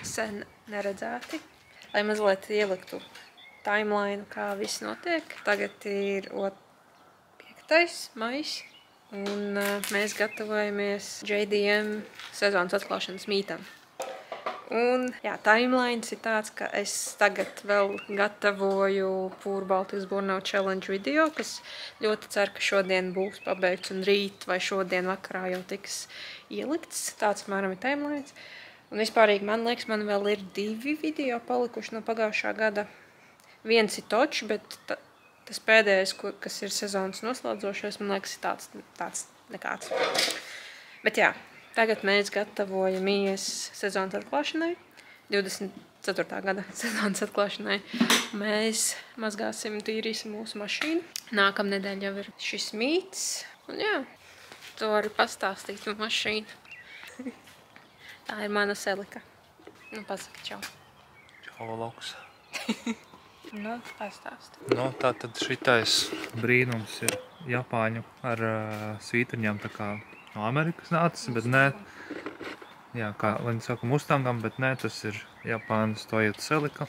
sen neredzēti, lai mazliet ieliktu timeline, kā viss notiek. Tagad ir 5. maijs, un mēs gatavojamies JDM sezonas atklāšanas mītam. Un, jā, timelines ir tāds, ka es tagad vēl gatavoju Pūru Baltijas Burnout Challenge video, kas ļoti ceru, ka šodien būs pabeigts un rīt vai šodien vakarā jau tiks ielikts. Tāds, mēram, ir timelines. Un vispārīgi, man liekas, man vēl ir 2 video palikuši no pagājušā gada. Viens ir točs, bet tas pēdējais, kas ir sezonas noslēdzošais, man liekas, ir tāds nekāds. Bet jā. Tagad mēs gatavojamies sezonas atklāšanai, 24. gada sezonas atklāšanai. Mēs mazgāsim, tīrīsim mūsu mašīnu. Nākamnedēļ jau ir šis mīts. Un jā, to arī pastāstīt par mašīnu. Tā ir mana Selika. Nu, pasaki čau. Čau, Loks. Nu, pastāsti. Nu, tātad šitais brīnums ir Japāņu ar svītriņām tā kā no Amerikas nācis, bet nē, jā, kā viņi saka Mustangam, bet nē, tas ir Japānas Toyota Celica.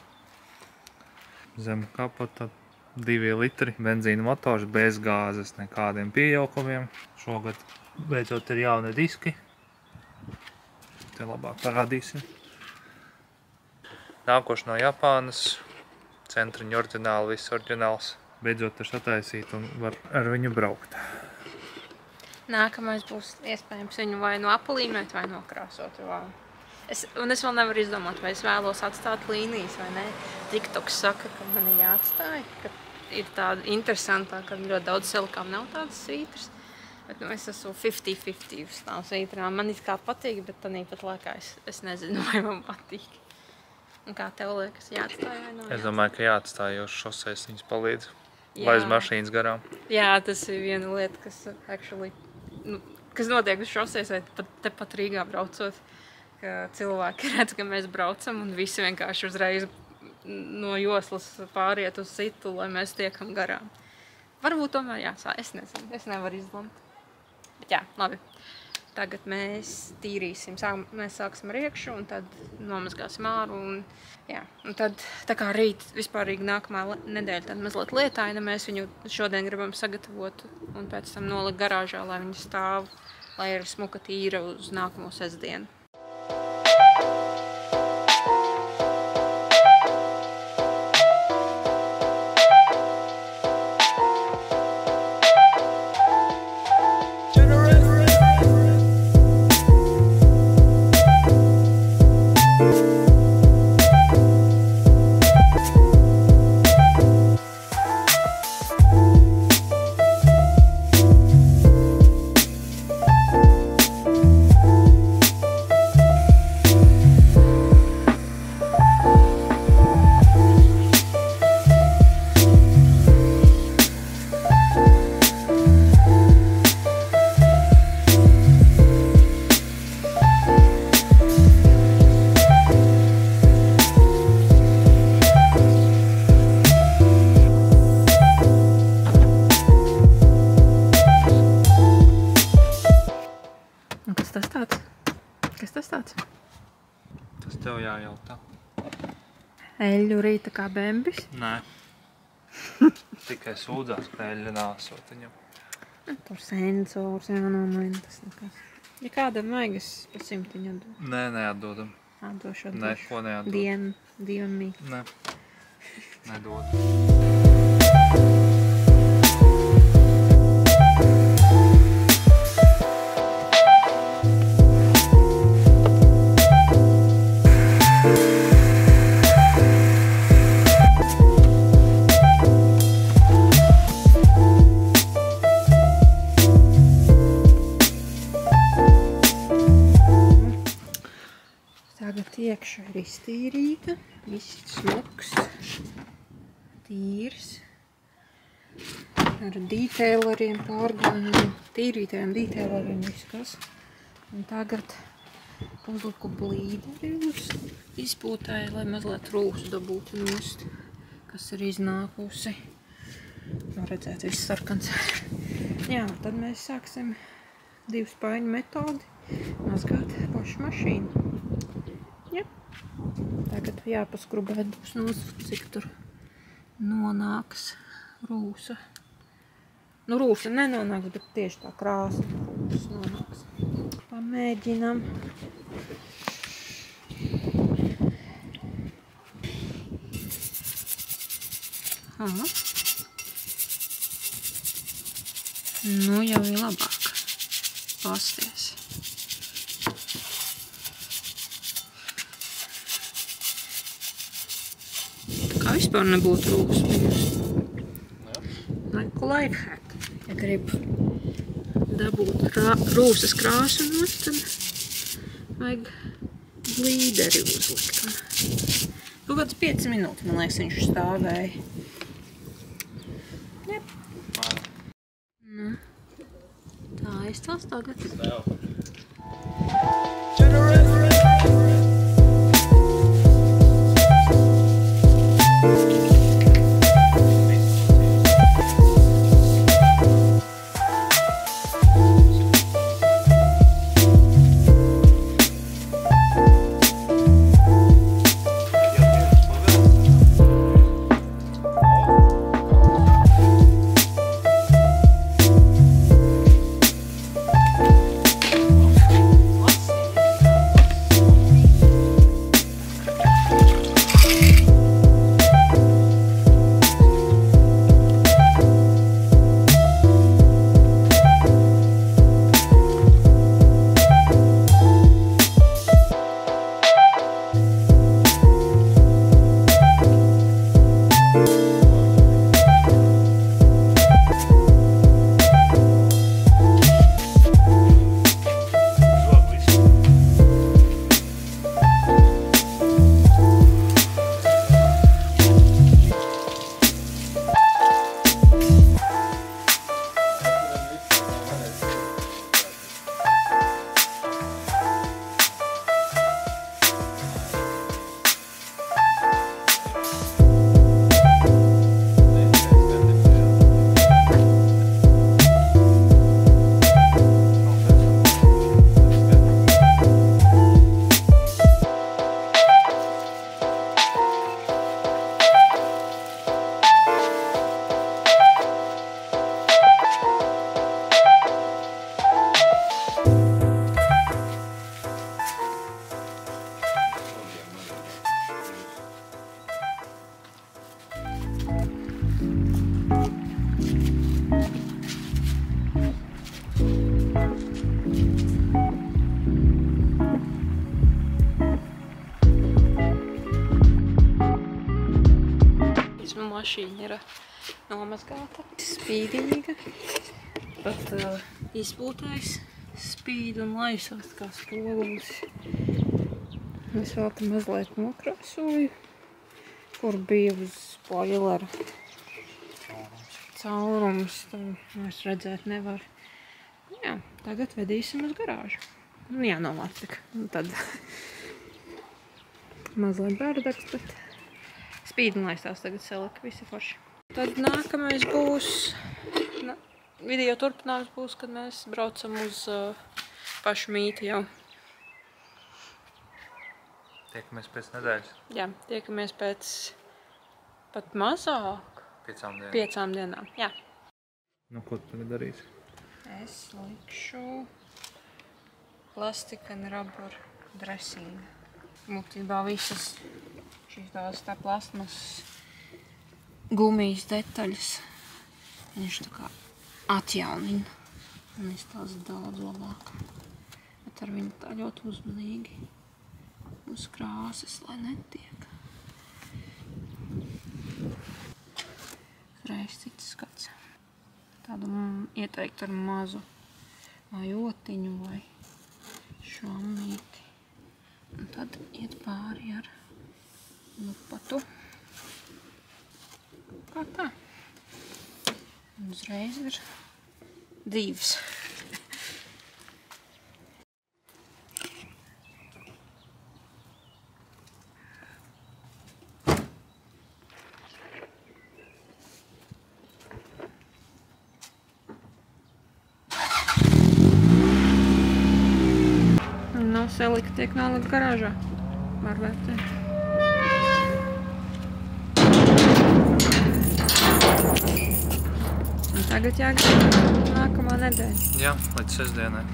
Zem kapota 2 litri benzīna motors bez gāzes, nekādiem pieaukumiem. Šogad beidzot ir jauni diski. Te labāk parādīsim. Nākoši no Japānas, centriņu oriģināli, viss oriģināls. Beidzot ir sataisīt un var ar viņu braukt. Nākamais būs iespējams viņu vai no apalīmēt, vai nokrāsot. Es vēl nevaru izdomāt, vai es vēlos atstāt līnijas vai nē. TikToks saka, ka man ir jāatstāj, ka ir tāda interesantā, ka ļoti daudz Selikām nav tādas svītras. Bet nu, es esmu 50-50 uz tām svītrām. Man it kā patīk, bet tāpat laikā es nezinu, vai man patīk. Un kā tev liekas, jāatstāj vai nav? Es domāju, ka jāatstāj, jo šoseis viņas palīdz. Laiz mašīnas garām. Jā, tas ir viena lieta, kas notiek uz šoseis vai tepat Rīgā braucot, ka cilvēki redz, ka mēs braucam un visi vienkārši uzreiz no joslas pāriet uz citu, lai mēs tiekam garām. Varbūt tomēr jāsā, es nezinu, es nevaru izlemt. Bet jā, labi. Tagad mēs tīrīsim, mēs sāksim ar iekšu un tad nomazgāsim āru un jā. Un tad, tā kā rīt vispārīgi nākamā nedēļa tad mazliet lietaina, mēs viņu šodien gribam sagatavot un pēc tam nolikt garāžā, lai viņi stāv, lai ir smuka tīra uz nākamo sestdienu. Kas tas tāds? Tas tev jājautā. Eļļu rīta kā bembis? Nē. Tikai sūdzās, ka eļļa nāsot viņam. Tur sensors jānomaina, tas nekas. Ja kādam vajag, es pa 100 atdodu. Nē, neatdodam. Atdošu. Neko neatdod. Divam mīt. Nē. Nedod. Tagad iekšā ir iztīrīta, viss smuks, tīrs, ar detaileriem pārgājām, tīrītajiem detaileriem viskas. Un tagad uzliku blīderi uz izpūtēju, lai mazliet rūsu dabūtu nost, kas ir iznākusi. Var redzēt, viss sarkans. Jā, tad mēs sāksim 2 spaiņu metodi mazgāt pašu mašīnu. Ja. tagad jāpaskrubē būs cik tur nonāks rūsa. Nu, rūsa nenonāks, bet tieši tā krāsa rūsa nonāks. Pamēģinam. Aha. Nu, jau ir labāk. Pasties. Tā kā vispār nebūtu rūsa bijusi. Like lifehack. Ja grib dabūt rūsas krāsu no, tad vajag glīderi uzlikt. Nu, kāds 5 minūtes, man liekas, viņš stāvēja. Jep. Nu, tā izcels tagad. Mašīna ir nomazgāta, spīdīga, pat izpūtais spīd un laisās kā spogulis. Es vēl te mazliet nokrāsoju, kur bija uz spoilera caurums, tam vairs redzēt nevar. Jā, tagad vedīsim uz garāžu. Nu, jānomāc tik, un tad mazliet bērdaks, bet spīd un laistās tagad selika, visi forši. Tad nākamais būs, video turpinājums būs, kad mēs braucam uz pašu mīti jau. Tiekamies pēc nedēļas? Jā, tiekamies pēc pat mazāk. 5 dienām, jā. Nu, ko tu tagad darīsi? Es likšu plastika un rubber dressing. Būtībā visas šīs tās tā plasmas gumijas detaļas. Viņš tā kā atjaunina un izstāsta daudz labāk. Bet ar viņu tā ļoti uzmanīgi uz krāsas, lai netiek. Reiz cits skats. Tādu ieteikt ar mazu vai otiņu vai šammīti. Un tad iet pāri ar lupatu. Kā tā. Un uzreiz ir dzīves. Selika tiek nolikt garāžā. Var vērtēt. Un tagad jāgatavo nākamā nedēļa. Jā, līdz sestdienai.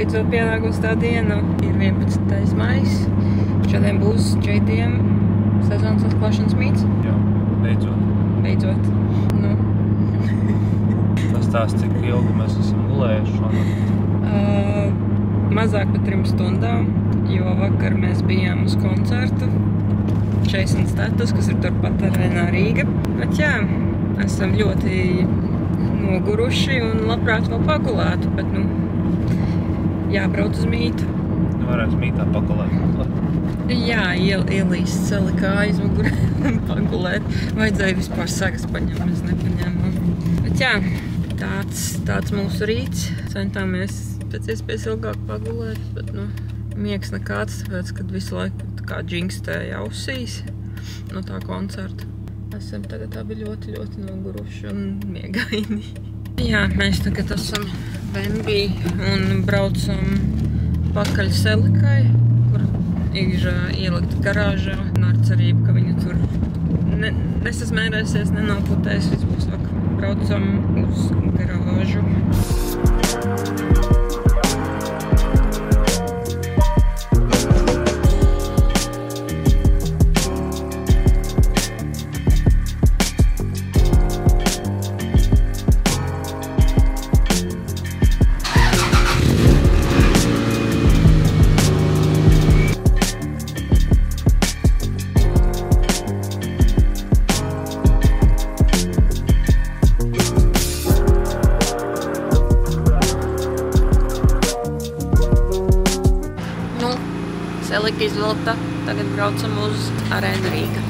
beidzot pienākusi tā diena, ir 11. maijs. Šodien būs JDM sezonas atklāšanas mīts. Jā, beidzot. Beidzot. Nu. Tas tās, cik ilgi mēs esam gulējuši šodien? Mazāk par 3 stundām, jo vakar mēs bijām uz koncertu Jason Status, kas ir turpat arēnā Rīga. Bet jā, esam ļoti noguruši un labprāt vēl pagulētu, bet nu, jābrauc uz mītu. Varētu mītā pagulēt. Jā, ielīst celi kājas mugurē un pagulēt. Vajadzēja vispār sagas paņemt, mēs nepaņēmām. Bet jā, tāds mūsu rīts. Centāmies pēc iespējas ilgāk pagulēt, bet nu, miegs nekāds, tāpēc, kad visu laiku kā džingstēja ausīs no tā koncerta. Esam tagad abi ļoti, ļoti noguruši un miegaini. Jā, mēs tagad esam Venbī un braucam pakaļ Selikai, kur ir ielikta garāžā ar cerību, ka viņa tur nesasmērēsies, nenoputēs, viss būs ok. Braucam uz garāžu. Selika izvilkta, tagad braucam uz arēnu Rīga.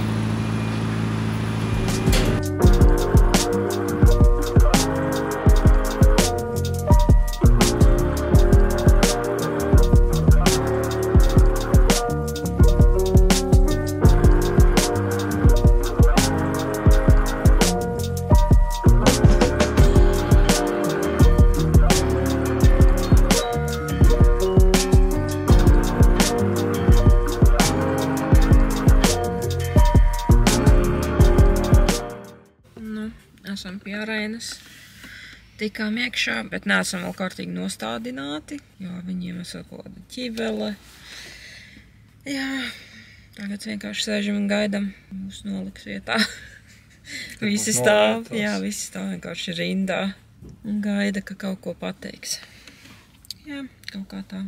tikām iekšā, bet neesam vēl kārtīgi nostādināti, jo viņiem esot kaut kāda ķibele. Jā, tagad vienkārši sēžam un gaidam, mūs noliks vietā. Visi stāv, jā, visi stāv vienkārši rindā un gaida, ka kaut ko pateiks. Jā, kaut kā tā.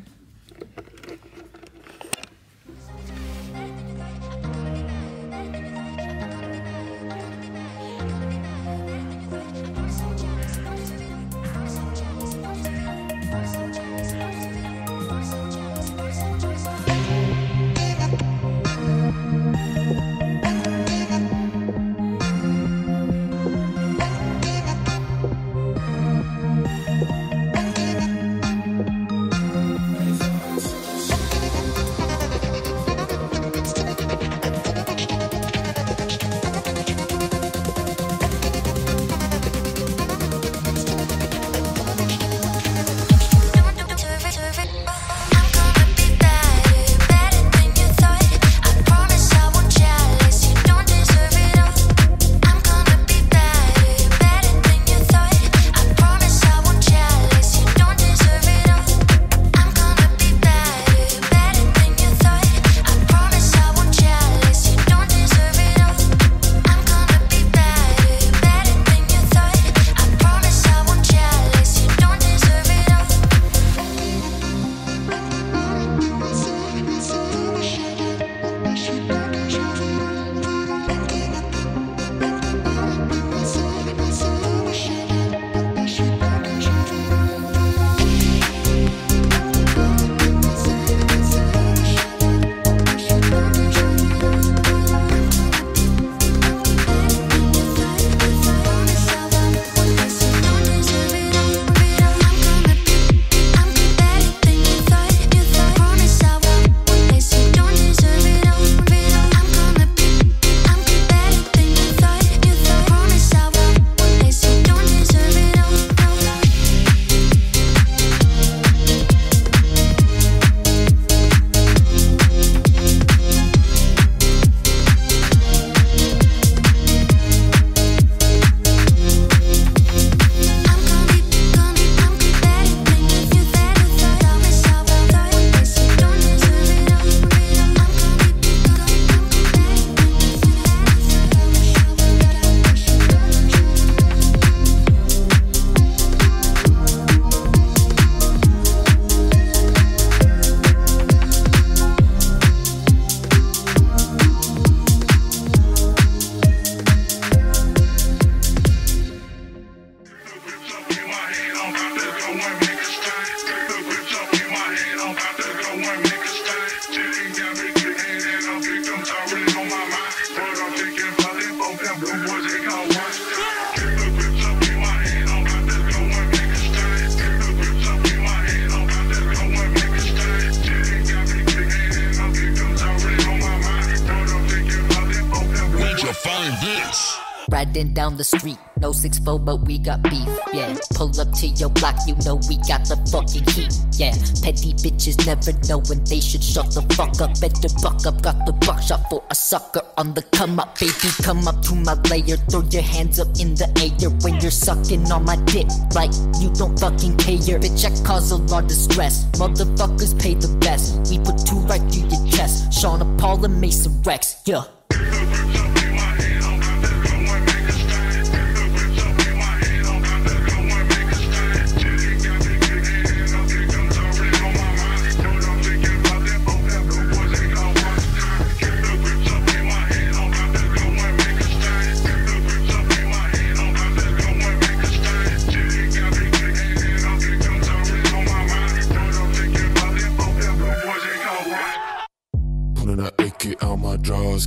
Riding down the street, no 6'4", but we got beef, yeah. Pull up to your block, you know we got the fucking heat, yeah. Petty bitches never knowing they should shut the fuck up. Better buck up, got the buckshot for a sucker on the come up. Baby, come up to my layer, throw your hands up in the air when you're sucking on my dick like you don't fucking care. Bitch, I cause a lot of stress, motherfuckers pay the best. We put two right through your chest, Sean Paul and Mason Rex, yeah.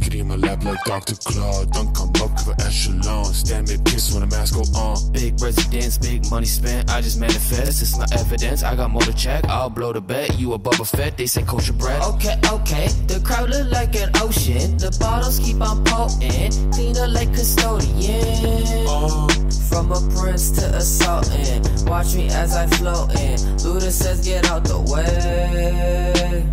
Kitty in my lap like Dr. Claude. Dunk, I'm up for echelon. Stand mid piss when the mask go on. Big residence, big money spent. I just manifest, it's not evidence. I got more to check, I'll blow the bet. You a Boba Fett, they say kosher bread. Okay, the crowd look like an ocean. The bottles keep on potent, cleaner like custodian. From a prince to a sultan, watch me as I float in. Luda says get out the way.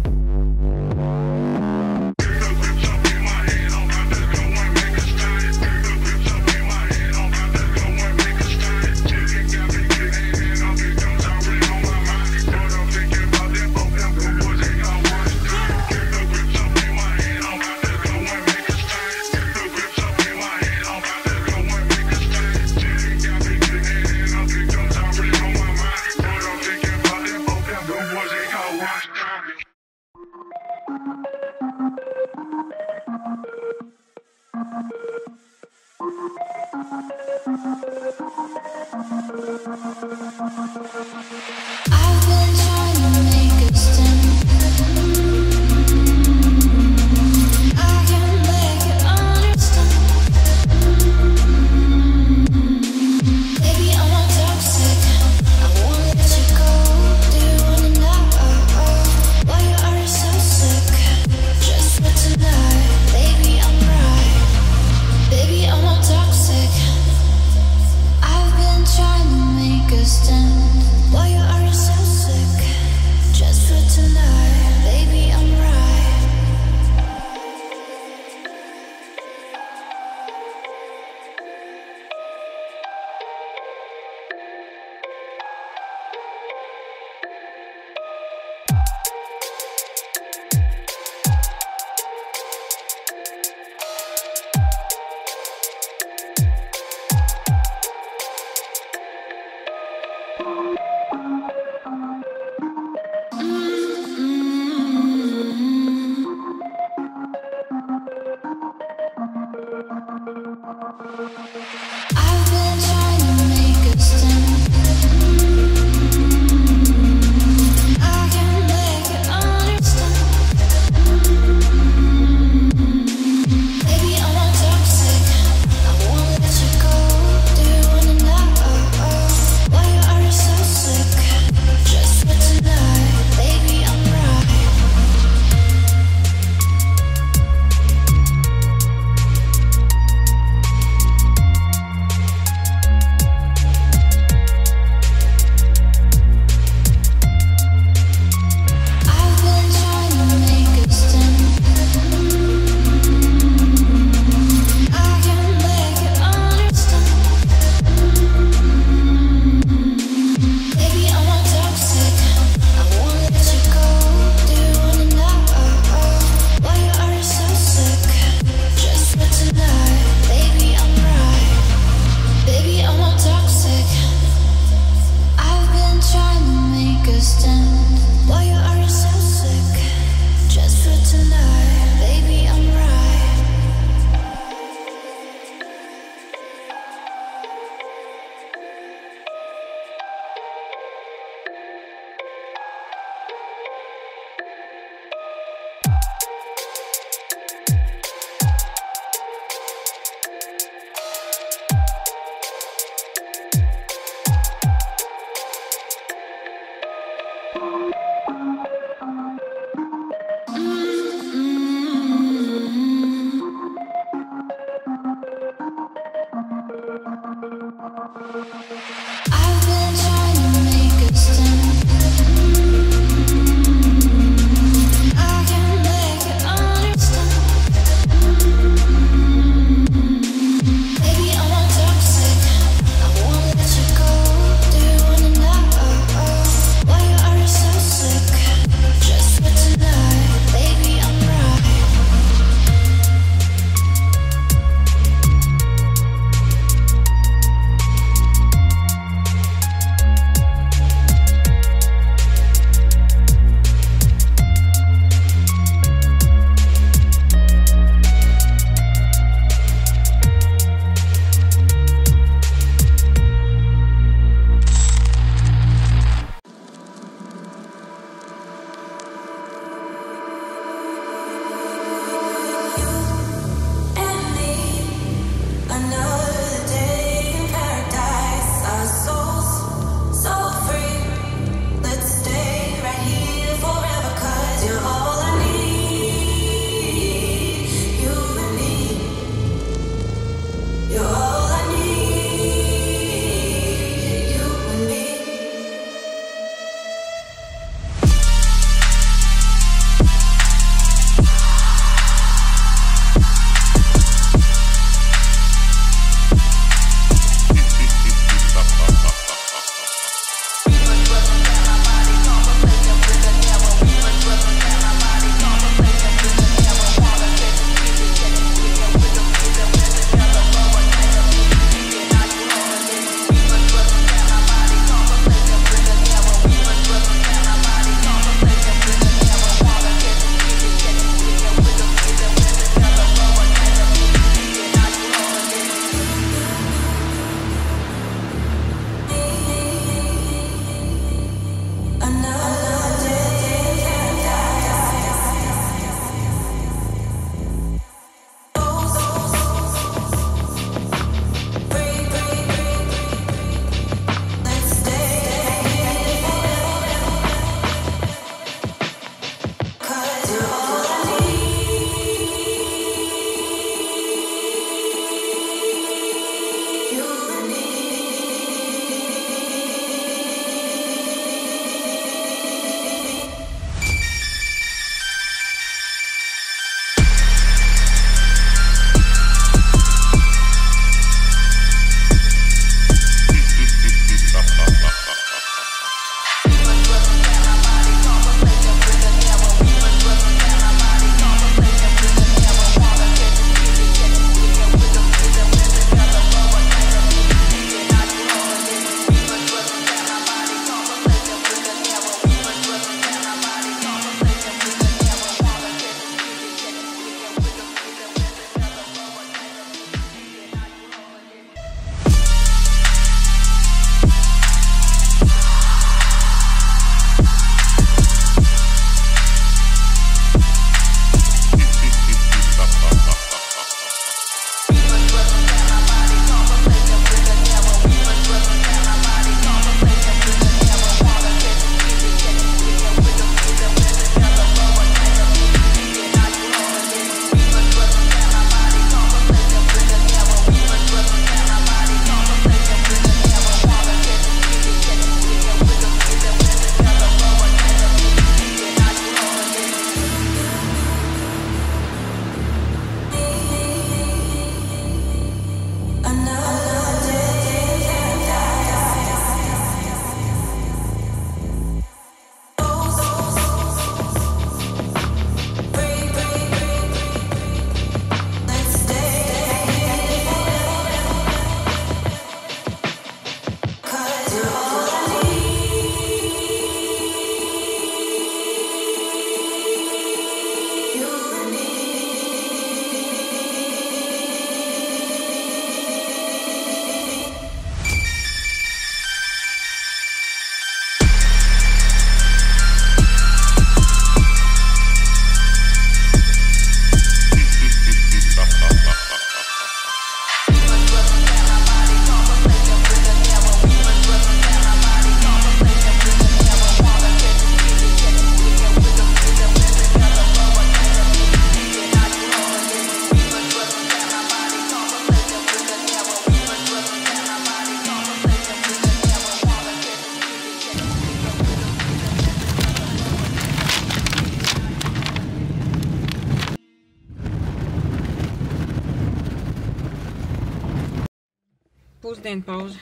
pusdienu pauzi.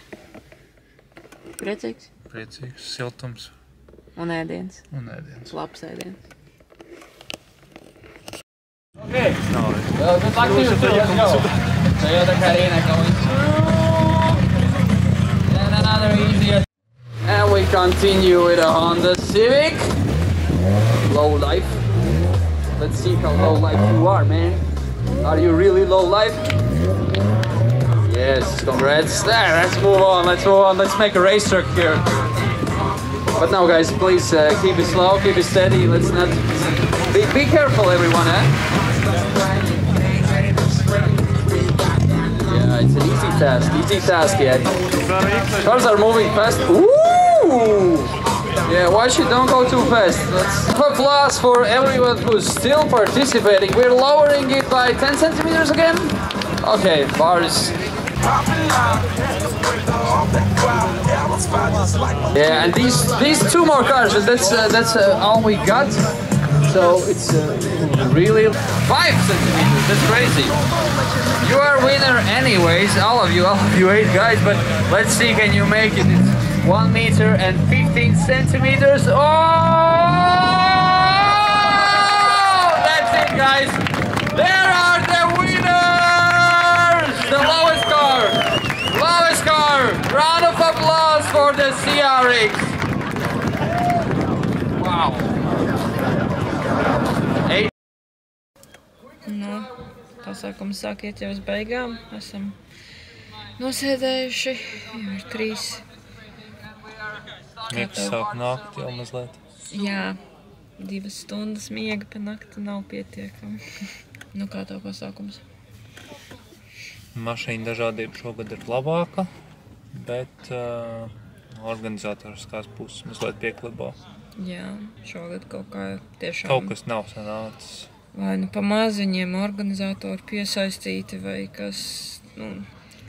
Priecīgs? Priecīgs, siltums Un ēdiens. un ēdiens. Labs ēdiens. Okay. Well, good luck to you too. Let's go. Toyota Carina going through. And another easier. And we continue with a Honda Civic. Low life. Let's see how low life you are, man. Are you really low life? Yes, congrats. There, let's move on. Let's make a race truck here. But now, guys, please keep it slow, keep it steady. Let's not be careful, everyone, eh? Yeah, it's an easy task, yeah. Cars are moving fast. Ooh! Yeah, watch it, don't go too fast. Let's applause for everyone who's still participating. We're lowering it by 10 centimeters again. Okay, bars. Yeah, and these two more cars, and that's all we got. So it's really 5 centimeters. That's crazy. You are winner anyways, all of you 8 guys. But let's see, can you make it? It's 1 meter and 15 centimeters. Oh, that's it, guys. There are the winners. The lowest car. Round of applause for the CRX. Wow. Nu, pasākums sāk iet jau uz beigām. Esam nosēdējuši, jau ir 3. Miegs sāk nākt jau mazliet. Jā, 2 stundas miega pa nakti nav pietiekami. Nu, kā tev pasākums? Mašīna dažādība šogad ir labāka, bet organizatoriskās puses mazliet pieklibo. Jā, šogad kaut kā tiešām... Kaut kas nav sanācis. Vai nu pa maz viņiem organizatori piesaistīti, vai kas... Nu,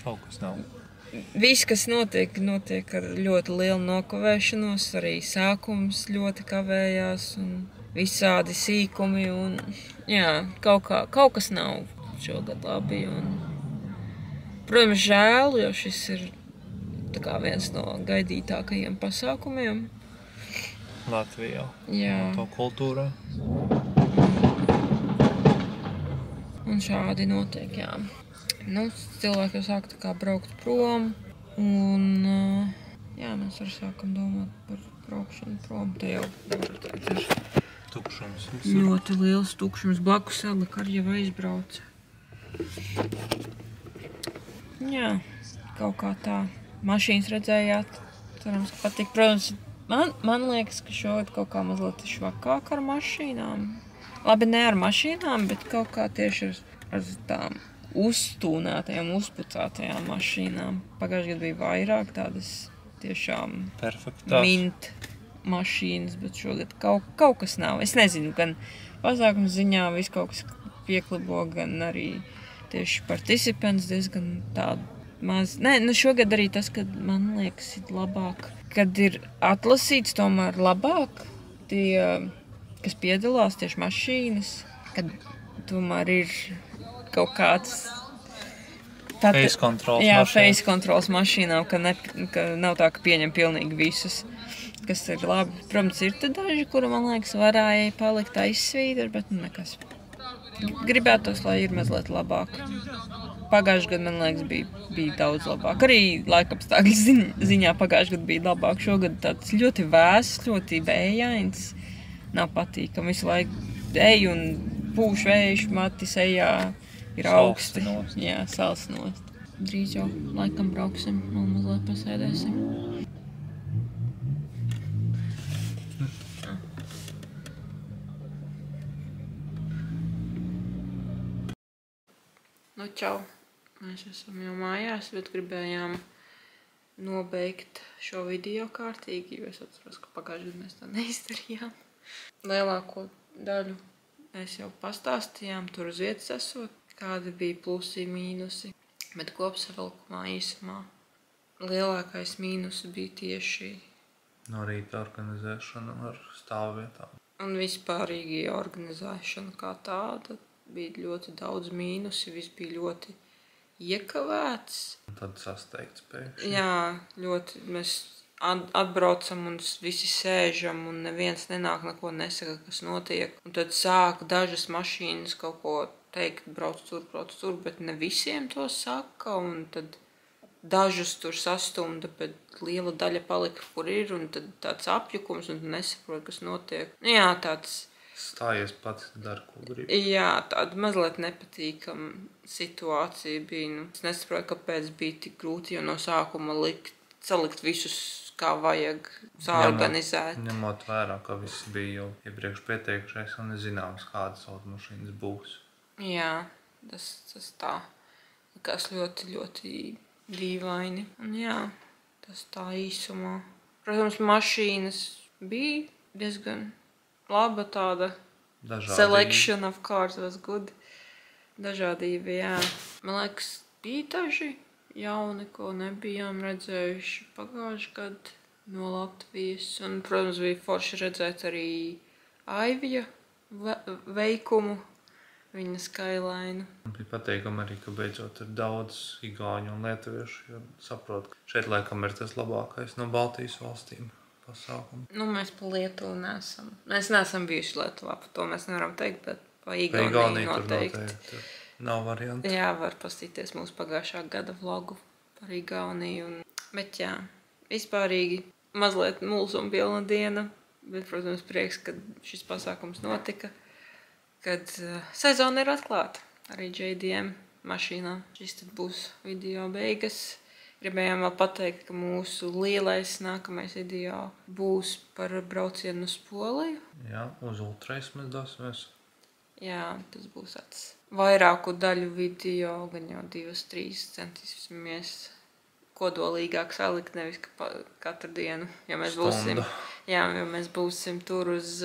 kaut kas nav. Viss, kas notiek ar ļoti lielu nokavēšanos, arī sākums ļoti kavējās un visādi sīkumi un... Jā, kaut kas nav šogad labi un... Protams, žēl, jo šis ir tā kā viens no gaidītākajiem pasākumiem. Latvijā. Jā. To kultūrā. Un šādi notiek, jā. Nu, cilvēki jau sāk tā kā braukt prom. Un, jā, mēs arī sākam domāt par braukšanu prom. Te jau ir Tukšums. ļoti liels tukšums. Blakus Elika arī jau aizbrauca. Jā, kaut kā tā. Mašīnas redzējāt. Cerams, ka patīk. Protams, man liekas, ka šogad kaut kā mazliet švakāk ar mašīnām. Labi, ne ar mašīnām, bet kaut kā tieši ar tām uztūnētajām, uzpucētajām mašīnām. Pagājušajā gadā bija vairāk tādas tiešām mint mašīnas, bet šogad kaut kas nav. Es nezinu, gan pasākuma ziņā viss kaut kas pieklibo, gan arī tieši participants diezgan tādu maz. Nē, nu šogad arī tas, kad man liekas ir labāk, kad ir atlasīts tomēr labāk tie, kas piedalās tieši mašīnas, kad tomēr ir kaut kāds face controls jā, mašīnām. Face controls mašīnām, ka nav tā, ka pieņem pilnīgi visus, kas ir labi. Protams, ir te daži, kuri, man liekas, varēja palikt aizsvīdri, bet nekas. Gribētos, lai ir mazliet labāk. Pagājušajā gadā, man liekas, bija daudz labāk. Arī laikapstākļu ziņā pagājušajā gadā bija labāk. Šogad tāds ļoti vēss, ļoti vējains. Nav patīkami. Visu laiku ej un pūš vējš, mati sejā ir augsti. Jā, sals nost. Drīz jau laikam brauksim un mazliet pasēdēsim. Nu, čau. Mēs esam jau mājās, bet gribējām nobeigt šo video kārtīgi, jo es atceros, ka pagājušajā gadā mēs tā neizdarījām. Lielāko daļu mēs jau pastāstījām, tur uz vietas esot, kādi bija plusi, mīnusi, bet kopsavilkumā īsumā lielākais mīnus bija tieši no rīta organizēšana ar stāvvietām. Un vispārīgi organizēšana kā tāda. Bija ļoti daudz mīnusi, viss bija ļoti iekavēts. Tad sasteigts pēkšņi. Jā, ļoti. Mēs atbraucam un visi sēžam un neviens nenāk, neko nesaka, kas notiek. Un tad sāk dažas mašīnas kaut ko teikt, brauc tur, bet ne visiem to saka. Un tad dažus tur sastumda, bet liela daļa palika, kur ir. Un tad tāds apjukums un nesaprot, kas notiek. Jā, tāds... Stājies pats, dar, ko gribi. Jā, tāda mazliet nepatīkama situācija bija. Nu, es nesaprotu, kāpēc bija tik grūti jau no sākuma salikt visus, kā vajag, sāorganizēt. Ņemot vērā, ka viss bija jau iepriekš pieteikušies un nezināms, kādas automašīnas būs. Jā, tas tā. Likās ļoti, ļoti dīvaini. Un jā, tas tā īsumā. Protams, mašīnas bija diezgan... Laba tāda selection of cars was good. Dažādība, jā. Man liekas, bija daži jauni, ko nebijām redzējuši pagājuši gadu no Latvijas. Un, protams, bija forši redzēt arī Aivija veikumu, viņa skyline. Bija pateikami arī, ka beidzot ir daudz igauņu un lietuviešu, jo saprotu, ka šeit laikam ir tas labākais no Baltijas valstīm. Pasākumu. Nu, mēs pa Lietuvu neesam. Mēs neesam bijuši Lietuvā, par to mēs nevaram teikt, bet pa Igauniju noteikti. Nav varianti. Jā, var pastīties mūsu pagājušā gada vlogu par Igauniju. Bet jā, vispārīgi mazliet mulsuma pilna diena, bet, protams, prieks, kad šis pasākums notika, kad sezona ir atklāta arī JDM mašīnā. Šis tad būs video beigas. Gribējām vēl pateikt, ka mūsu lielais nākamais video būs par braucienu uz Poliju. Jā, uz ultrais mēs dosimies. Jā, tas būs tāds vairāku daļu video, gan jau 2-3 centīsimies kodolīgāk salikt, nevis katru dienu. Jo mēs būsim tur uz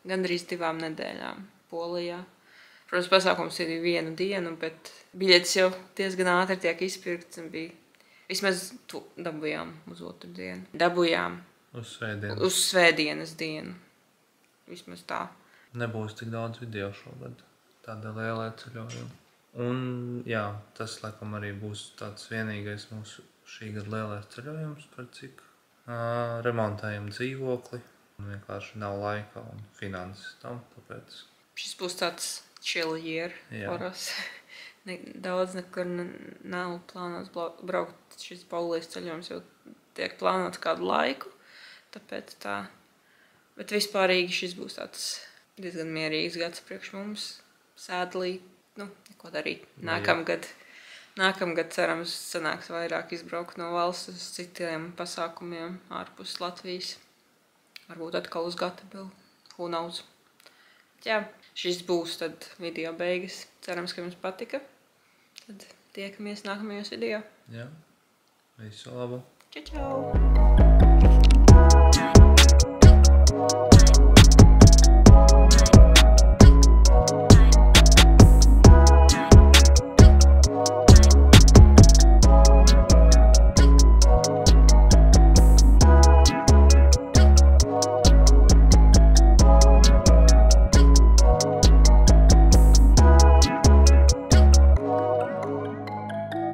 gandrīz 2 nedēļām Polijā. Protams, pasākums ir 1 dienu, bet biļetes jau diezgan ātri tiek izpirkts un bija. Vismaz dabujām uz 2 dienu. Dabujām uz svētdienas dienu. Vismaz tā. Nebūs tik daudz video šogad. Tāda lielā ceļojuma. Un jā, tas laikam arī būs tāds vienīgais mūsu šī gada lielais ceļojums, par cik remontējam dzīvokli. Un vienkārši nav laika un finanses tam, tāpēc. Šis būs tāds chill year for us. Daudz nekur nav plānots braukt. Šis Polijas ceļojums jau tiek plānots kādu laiku, tāpēc tā. Bet vispārīgi šis būs tāds diezgan mierīgs gads priekš mums. Sēdlī, neko darīt. Nākamgad cerams sanāks vairāk izbraukt no valsts uz citiem pasākumiem ārpus Latvijas. Varbūt atkal uz Gatabilu. Who knows? Jā, šis būs tad video beigas. Cerams, ka jums patika. Tad tiekamies nākamajos video. Jā, visu labu. Čau!